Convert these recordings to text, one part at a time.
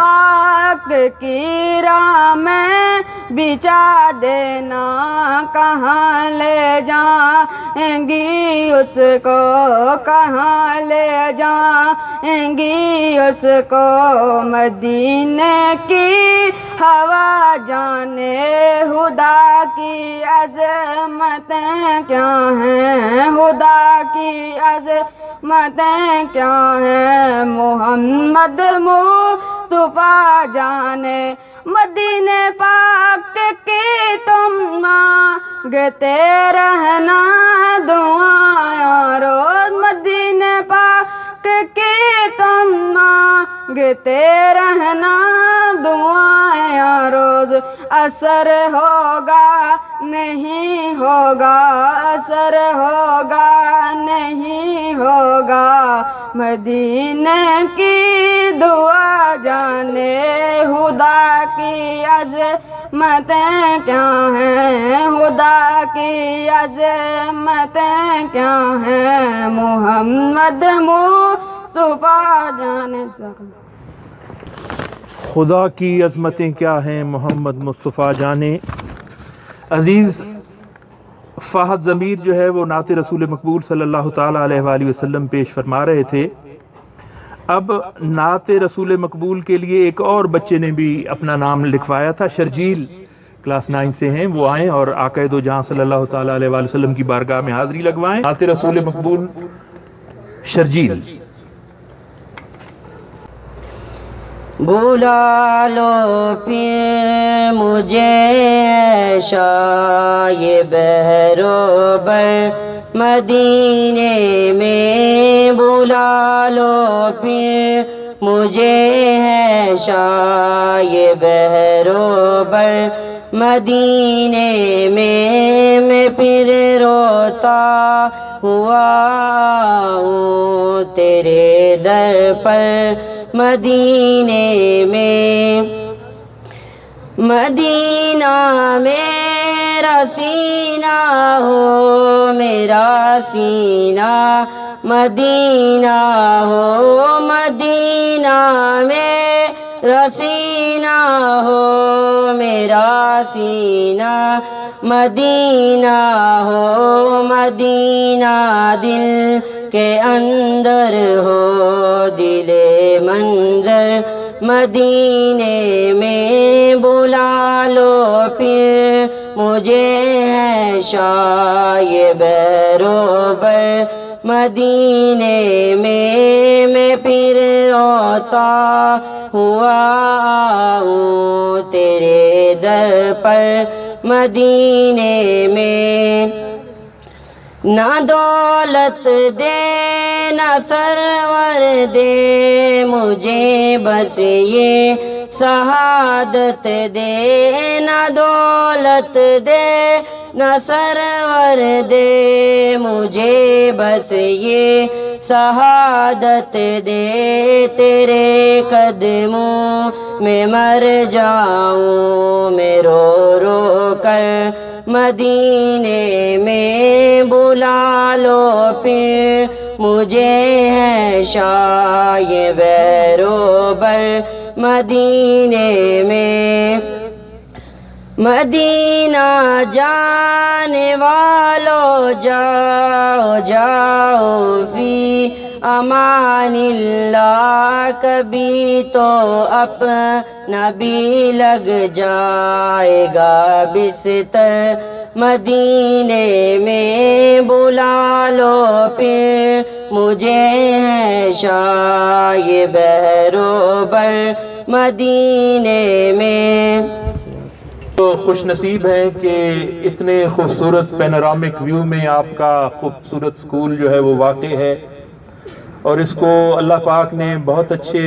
پاک کی راہ میں بچھا دینا، کہاں لے جائیں گی اس کو، کہاں لے جائیں گی اس کو، مدینے کی ہوا جانے خدا کی عظمتیں کیا ہیں، خدا کی عظمتیں کیا ہیں، محمد مصطفیٰ جانے مدینے پاک کی تم مانگتے رہنا دعائیں روز، مدینے پاک کی تم مانگتے رہنا دعائیں روز، اثر ہوگا نہیں ہوگا، اثر ہوگا نہیں ہوگا، مدینے کی دعا جانے خدا کی عظمتیں کیا ہیں، خدا کی عظمتیں کیا ہیں، محمد مصطفیٰ جانے۔ خدا کی عظمتیں کیا ہیں، محمد مصطفیٰ جانے۔ عزیز فہد ضمیر جو ہے وہ نعت رسول مقبول صلی اللہ تعالیٰ علیہ وآلہ وسلم پیش فرما رہے تھے۔ اب نعت رسول مقبول کے لیے ایک اور بچے نے بھی اپنا نام لکھوایا تھا، شرجیل کلاس 9 سے ہیں، وہ آئیں اور آقا دو جہاں صلی اللہ تعالیٰ علیہ وآلہ وسلم کی بارگاہ میں حاضری لگوائیں۔ نعت رسول مقبول شرجیل۔ بلا لو پھر مجھے شاہ بحر و بر مدینے میں، بلا لو پھر مجھے ہے شاہ بحر و بر مدینے میں پھر روتا ہوا ہوں تیرے در پر مدینے میں، مدینہ میرا سینہ ہو میرا سینہ، مدینہ ہو مدینہ میرا سینہ ہو میرا سینہ، مدینہ ہو مدینہ دل کے اندر ہو دل منظر، مدینے میں بلا لو پھر مجھے ہے شاہ بحر و بر مدینے میں پھر روتا ہوا ہوں تیرے در پر مدینے میں، نہ دولت دے نہ سرور دے مجھے بس یہ شہادت دے، نہ دولت دے نہ سرور دے مجھے بس یہ شہادت دے، تیرے قدموں میں مر جاؤں میں رو رو کر مدینے میں، بلا لو پھر مجھے ہے شاہ بحر و بر مدینے میں، مدینہ جانے والو جاؤ جاؤ فی امان اللہ، کبھی تو اپنا بھی لگ جائے گا بستر مدینے میں، بلا لو پھر مجھے ہے شاہ بحر و بر مدینے میں۔ تو خوش نصیب ہیں کہ اتنے خوبصورت پینورامک ویو میں آپ کا خوبصورت سکول جو ہے وہ واقع ہے، اور اس کو اللہ پاک نے بہت اچھے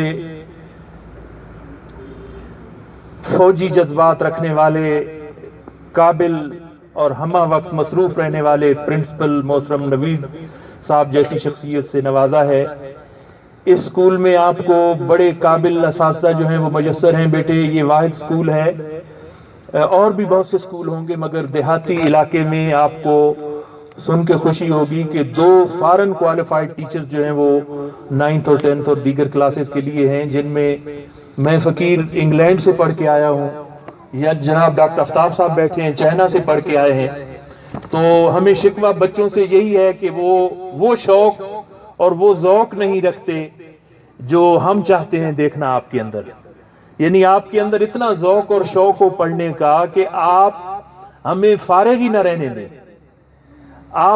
فوجی جذبات رکھنے والے، قابل اور ہمہ وقت مصروف رہنے والے پرنسپل محترم نوید صاحب جیسی شخصیت سے نوازا ہے۔ اس سکول میں آپ کو بڑے قابل اساتذہ جو ہیں وہ میسر ہیں بیٹے، یہ واحد سکول ہے، اور بھی بہت سے سکول ہوں گے، مگر دیہاتی علاقے میں آپ کو سن کے خوشی ہوگی کہ 2 فارن کوالیفائڈ ٹیچرز جو ہیں وہ 9th اور 10th اور دیگر کلاسز کے لیے ہیں، جن میں میں فقیر انگلینڈ سے پڑھ کے آیا ہوں، یا جناب ڈاکٹر آفتاب صاحب بیٹھے ہیں چائنا سے پڑھ کے آئے ہیں، تو ہمیں شکوہ بچوں سے یہی ہے کہ وہ شوق اور وہ ذوق نہیں رکھتے جو ہم چاہتے ہیں دیکھنا آپ کے اندر. یعنی آپ کے اندر اتنا ذوق اور شوق ہو پڑھنے کا کہ آپ ہمیں فارغ ہی نہ رہنے دیں.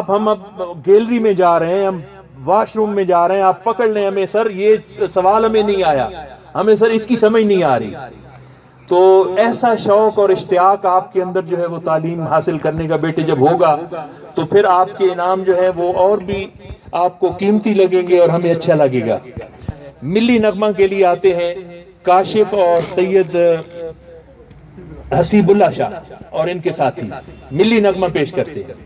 ہم اب گیلری میں جا رہے ہیں، ہم واش روم میں جا رہے ہیں، آپ پکڑ لیں ہمیں، سر یہ سوال ہمیں نہیں آیا، ہمیں سر اس کی سمجھ نہیں آ رہی. تو ایسا شوق اور اشتیاق آپ کے اندر جو ہے وہ تعلیم حاصل کرنے کا بیٹے جب ہوگا تو پھر آپ کے انعام جو ہے وہ اور بھی آپ کو قیمتی لگیں گے اور ہمیں اچھا لگے گا. ملی نغمہ کے لیے آتے ہیں کاشف اور سید حسیب اللہ شاہ اور ان کے ساتھی ملی نغمہ پیش کرتے ہیں.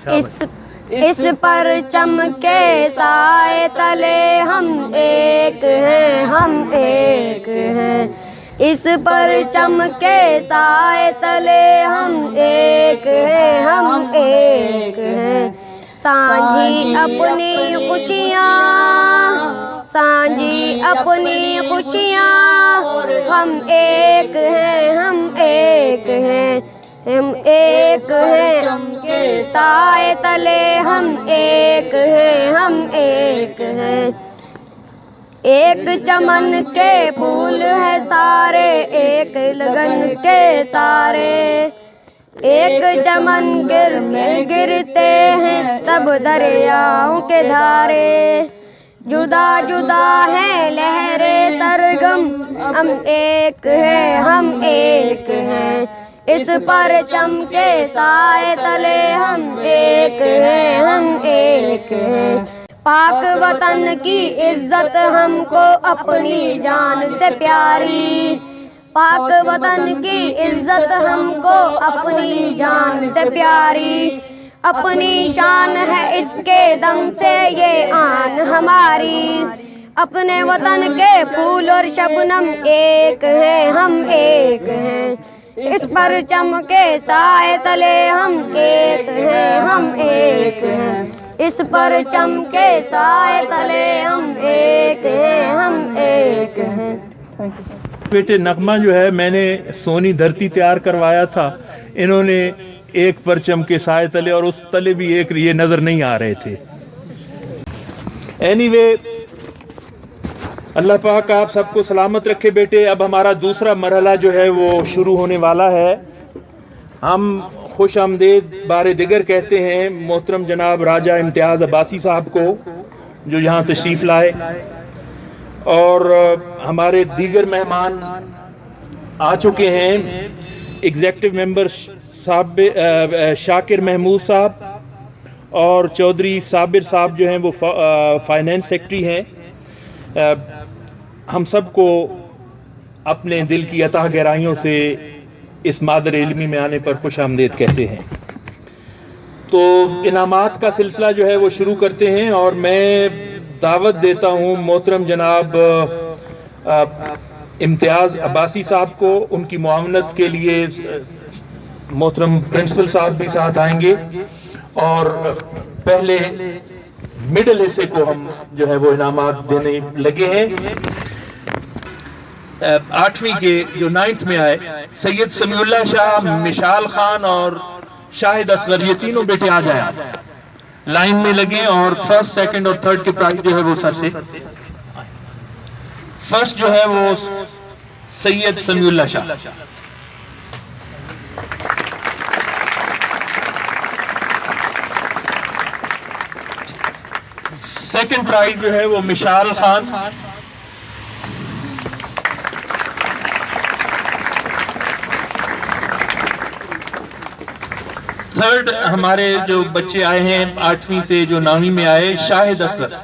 اس پرچم کے سائے تلے ہم ایک ہیں، ہم ایک ہیں. اس پرچم کے سائے تلے ہم ایک ہیں، ہم ایک ہیں. سانجھی اپنی خوشیاں، سانجھی اپنی خوشیاں، ہم ایک ہیں، ہم ایک ہیں. ہم ایک ہیں سائے تلے، ہم ایک ہیں، ہم ایک ہیں. ایک چمن کے پھول ہے سارے، ایک لگن کے تارے. ایک چمن گرتے ہیں سب دریاؤں کے دھارے. جدا جدا ہیں لہریں سرگم، ہم ایک ہیں، ہم ایک ہیں. اس پرچم کے سائے تلے ہم ایک ہیں، ہم ایک ہیں. پاک وطن کی عزت ہم کو اپنی جان سے پیاری. پاک وطن کی عزت ہم کو اپنی جان سے پیاری. اپنی شان ہے اس کے دم سے یہ آن ہماری. اپنے وطن کے پھول اور شبنم ایک ہیں، ہم ایک ہیں. اس پرچم کے سائے تلے ہم ایک ہیں، ہم ایک ہیں. اس پرچم کے سائے تلے ہم ایک ہیں، ہم ایک ہیں. بیٹے نغمہ جو ہے میں نے سونی دھرتی تیار کروایا تھا، انہوں نے ایک پرچم کے سائے تلے اور اس تلے بھی ایک یہ نظر نہیں آ رہے تھے. اینی وے اللہ پاک آپ سب کو سلامت رکھے بیٹے. اب ہمارا دوسرا مرحلہ جو ہے وہ شروع ہونے والا ہے. ہم خوش آمدید بار دیگر کہتے ہیں محترم جناب راجہ امتیاز عباسی صاحب کو جو یہاں تشریف لائے، اور ہمارے دیگر مہمان آ چکے ہیں. ایگزیکٹو ممبر صاحب شاکر محمود صاحب اور چودھری صابر صاحب جو ہیں وہ فائنینس سیکٹری ہیں. ہم سب کو اپنے دل کی عطا گہرائیوں سے اس مادر علمی میں آنے پر خوش آمدید کہتے ہیں. تو انعامات کا سلسلہ جو ہے وہ شروع کرتے ہیں، اور میں دعوت دیتا ہوں محترم جناب امتیاز عباسی صاحب کو. ان کی معاونت کے لیے محترم پرنسپل صاحب بھی ساتھ آئیں گے، اور پہلے مڈل حصے کو ہم جو ہے وہ انعامات دینے لگے ہیں. 8ویں کے جو 9th میں آئے سید سمیع اللہ شاہ، مشال خان اور شاہد اصغر، یہ تینوں بیٹے آ جائیں، لائن میں لگیں. اور فرسٹ، سیکنڈ اور تھرڈ کے پرائز جو ہے وہ سر سے. فرسٹ جو ہے وہ سید سمیع اللہ شاہ. سیکنڈ پرائز جو ہے وہ مشال خان. تھرڈ ہمارے جو بچے آئے ہیں 8ویں سے جو 9ویں میں آئے، شاہد اصغر.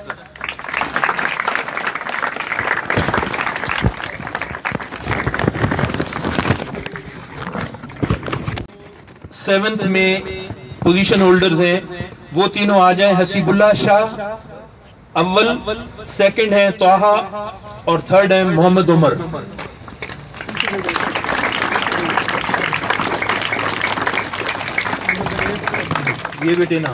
سیونتھ میں پوزیشن ہولڈرز ہیں وہ تینوں آ جائیں. حسیب اللہ شاہ اول، سیکنڈ ہے طاہا اور تھرڈ ہے محمد عمر. یہ بیٹے نا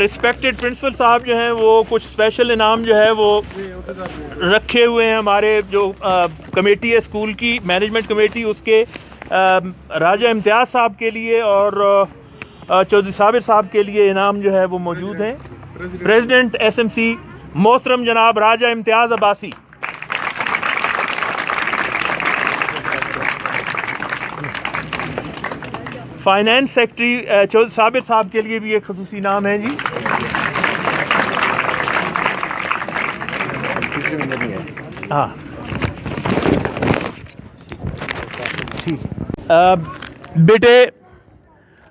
رسپیکٹڈ پرنسپل صاحب جو ہیں وہ کچھ اسپیشل انعام جو ہے وہ رکھے ہوئے ہیں. ہمارے جو کمیٹی ہے اسکول کی مینجمنٹ کمیٹی, اس کے راجہ امتیاز صاحب کے لیے اور چودھری صابر صاحب کے لیے انعام جو ہے وہ موجود ہیں. پریزیڈنٹ ایس ایم سی محترم جناب راجہ امتیاز عباسی. فائنانس سیکرٹری چودھری صابر صاحب کے لیے بھی ایک خصوصی نام ہے جی. ہاں بیٹے,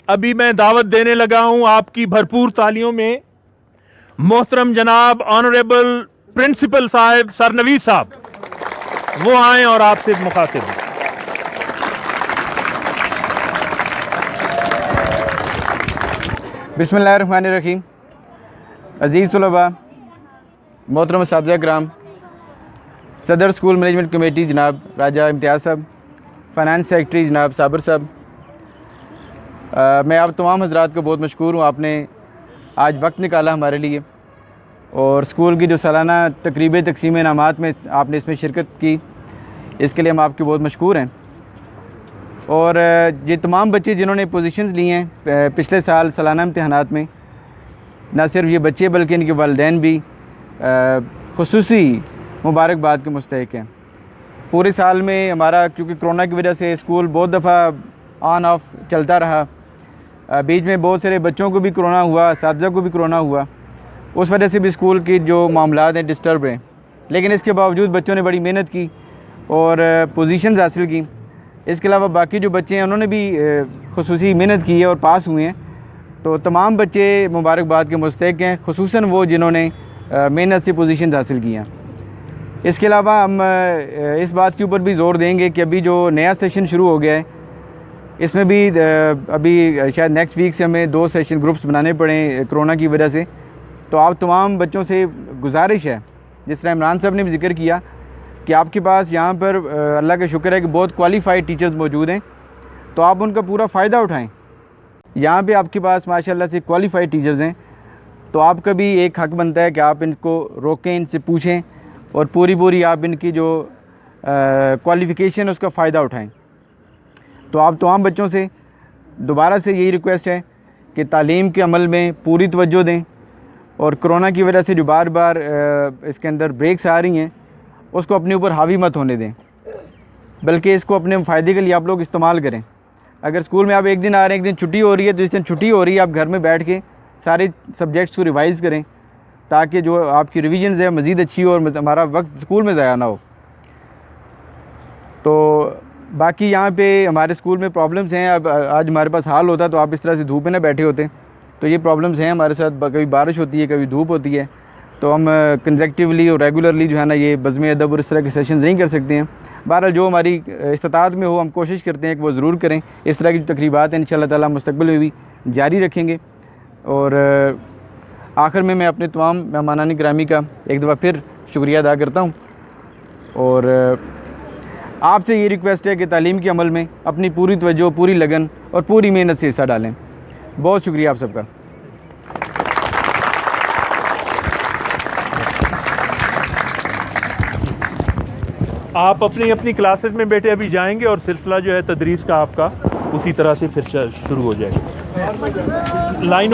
ابھی میں دعوت دینے لگا ہوں آپ کی بھرپور تالیوں میں محترم جناب آنریبل پرنسپل صاحب سر نوید صاحب, وہ آئیں اور آپ سے مخاطب ہوں. بسم اللہ الرحمن الرحیم. عزیز طلباء, محترم اساتذہ کرام, صدر اسکول مینجمنٹ کمیٹی جناب راجہ امتیاز صاحب, فائنانس سیکرٹری جناب صابر صاحب, میں آپ تمام حضرات کو بہت مشکور ہوں. آپ نے آج وقت نکالا ہمارے لیے اور اسکول کی جو سالانہ تقریب تقسیم انعامات میں آپ نے اس میں شرکت کی, اس کے لیے ہم آپ کے بہت مشکور ہیں. اور یہ تمام بچے جنہوں نے پوزیشنز لی ہیں پچھلے سال سالانہ امتحانات میں, نہ صرف یہ بچے بلکہ ان کے والدین بھی خصوصی مبارکباد کے مستحق ہیں. پورے سال میں ہمارا کیونکہ کرونا کی وجہ سے اسکول بہت دفعہ آن آف چلتا رہا, بیچ میں بہت سارے بچوں کو بھی کرونا ہوا, اساتذہ کو بھی کرونا ہوا, اس وجہ سے بھی اسکول کی جو معاملات ہیں ڈسٹرب ہیں. لیکن اس کے باوجود بچوں نے بڑی محنت کی اور پوزیشنز حاصل کی. اس کے علاوہ باقی جو بچے ہیں انہوں نے بھی خصوصی محنت کی ہے اور پاس ہوئے ہیں. تو تمام بچے مبارکباد کے مستحق ہیں, خصوصاً وہ جنہوں نے محنت سے پوزیشنز حاصل کی ہیں. اس کے علاوہ ہم اس بات کے اوپر بھی زور دیں گے کہ ابھی جو نیا سیشن شروع ہو گیا ہے, اس میں بھی ابھی شاید نیکسٹ ویک سے ہمیں 2 سیشن گروپس بنانے پڑیں کرونا کی وجہ سے. تو آپ تمام بچوں سے گزارش ہے, جس طرح عمران صاحب نے بھی ذکر کیا کہ آپ کے پاس یہاں پر اللہ کا شکر ہے کہ بہت کوالیفائڈ ٹیچرز موجود ہیں, تو آپ ان کا پورا فائدہ اٹھائیں. یہاں پہ آپ کے پاس ماشاءاللہ سے کوالیفائڈ ٹیچرز ہیں, تو آپ کا بھی ایک حق بنتا ہے کہ آپ ان کو روکیں, ان سے پوچھیں اور پوری آپ ان کی جو کوالیفیکیشن ہے اس کا فائدہ اٹھائیں. تو آپ تمام بچوں سے دوبارہ سے یہی ریکویسٹ ہے کہ تعلیم کے عمل میں پوری توجہ دیں, اور کرونا کی وجہ سے جو بار بار اس کے اندر بریکس آ رہی ہیں اس کو اپنے اوپر حاوی مت ہونے دیں, بلکہ اس کو اپنے فائدے کے لیے آپ لوگ استعمال کریں. اگر اسکول میں آپ ایک دن آ رہے ہیں, ایک دن چھٹی ہو رہی ہے, تو جس دن چھٹی ہو رہی ہے آپ گھر میں بیٹھ کے سارے سبجیکٹس کو ریوائز کریں, تاکہ جو آپ کی ریویژنز ہے مزید اچھی ہو اور ہمارا وقت اسکول میں ضائع نہ ہو. تو باقی یہاں پہ ہمارے اسکول میں پرابلمس ہیں. اب آج ہمارے پاس حال ہوتا تو آپ اس طرح سے دھوپ میں نہ بیٹھے ہوتے. تو یہ پرابلمس ہیں ہمارے ساتھ, کبھی بارش ہوتی ہے, کبھی دھوپ ہوتی ہے, تو ہم کنزیکٹیولی اور ریگولرلی جو ہے نا یہ بزم ادب اور اس طرح کے سیشنز نہیں کر سکتے ہیں. بہرحال جو ہماری استطاعت میں ہو ہم کوشش کرتے ہیں کہ وہ ضرور کریں. اس طرح کی جو تقریبات ہیں انشاءاللہ تعالیٰ مستقبل میں بھی جاری رکھیں گے. اور آخر میں اپنے تمام مہمانان گرامی کا ایک دفعہ پھر شکریہ ادا کرتا ہوں, اور آپ سے یہ ریکویسٹ ہے کہ تعلیم کے عمل میں اپنی پوری توجہ, پوری لگن اور پوری محنت سے حصہ ڈالیں. بہت شکریہ آپ سب کا. آپ اپنی کلاسز میں بیٹے ابھی جائیں گے اور سلسلہ جو ہے تدریس کا آپ کا اسی طرح سے پھر شروع ہو جائے گا. لائن